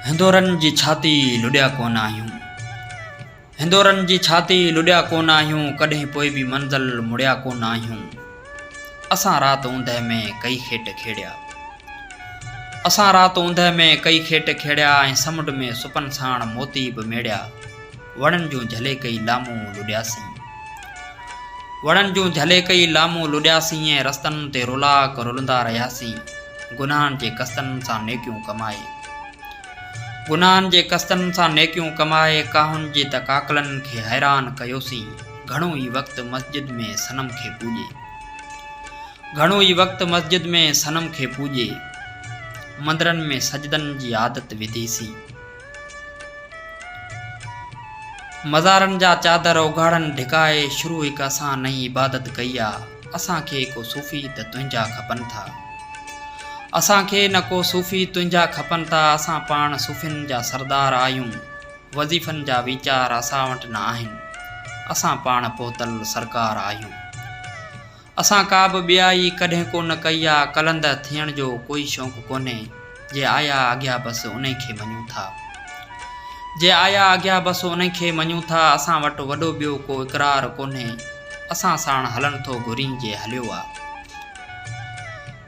हिंदोरन जी छाती लुॾिया कोन आहियूं। हिंदोरन जी छाती लुॾिया कोन आहियूं, कॾहिं पोइ बि मंज़िल मुड़िया कोन आहियूं। असां राति ऊंदहि में कई खेट खेड़िया, असां राति ऊंदहि में कई खेट खेड़िया, ऐं समुंड में सुपन साण मोती बि मेड़िया। वणनि जूं झले कई लामूं लुॾियासीं, वणनि जूं झले कई लामूं लुॾियासीं, ऐं रस्तनि ते रुलाक रुलंदा रहियासीं। गुनाहनि जे कस्तनि सां नेकियूं कमाए, गुनाहनि जे कस्तनि सां नेकियूं कमाए, काहुनि जे त काकलनि खे हैरान कयोसीं। घणो ई वक़्तु मस्जिद में सनम खे पूॼे, घणो ई वक़्तु मस्जिद में सनम खे पूॼे, मंदरनि में सजदनि जी आदत विधीसीं। मज़ारनि जा चादर उघाड़नि ढिकाए, शुरू हिकु असां नई इबादत कई आहे। असांखे को सूफ़ी त तुंहिंजा खपनि था, असांखे न को सूफ़ी तुंहिंजा खपनि था। असां पाण सूफ़ियुनि जा सरदार आहियूं, वज़ीफ़नि जा वीचार असां वटि न आहिनि। असां पाण पहुतल सरकार आहियूं। असां का बि ॿियाई कॾहिं कोन कई आहे, कलंद थियण जो कोई शौक़ु कोन्हे। जे आया अॻियां बसि उन खे मञूं था, जे आया अॻियां बसि उन खे मञूं था। असां वटि वॾो ॿियो को इक़रार कोन्हे, असां साण हलण थो घुरी जे हलियो आहे,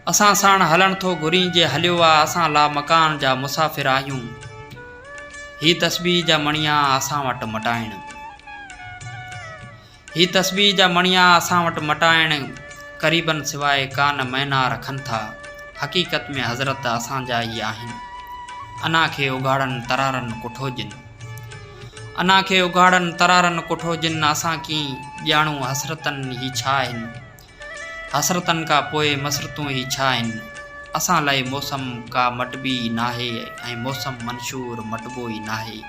असां साण हलण थो घुरी जे हलियो आहे। असां ला मकान जा मुसाफ़िर आहियूं, ही तस्बीह जा मणिया असां वटि मटाइण, ही तस्बीह जा मणिया असां वटि मटाइण। क़रीबन सिवाइ कान मैना रखनि था, हक़ीक़त में हज़रत असांजा ई आहिनि। अना खे उघाड़नि तरारनि कुठो जिन, अना खे उघाड़नि तरारनि कुठो जिन। असां की ॼाणूं हसरतनि ही छा आहिनि, हसरतनि खां पोइ मसरतूं ही छा आहिनि। असां लाइ मौसम का मटबी नाहे, ऐं मौसम मंशूर मटबो ई नाहे।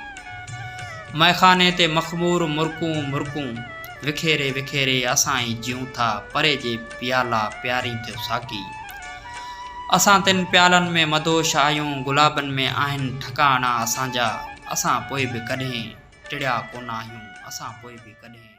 मैखाने ते मख़मूर मुर्कूं मुर्कूं विखेरे विखेरे असां ई जियूं था, परे जे प्याला प्यारी थियो साकी। असां तिन प्यालनि में मदोश आहियूं, गुलाबनि में आहिनि ठिकाणा असांजा। असां पोइ बि कॾहिं टिड़िया कोन आहियूं, असां पोइ बि कॾहिं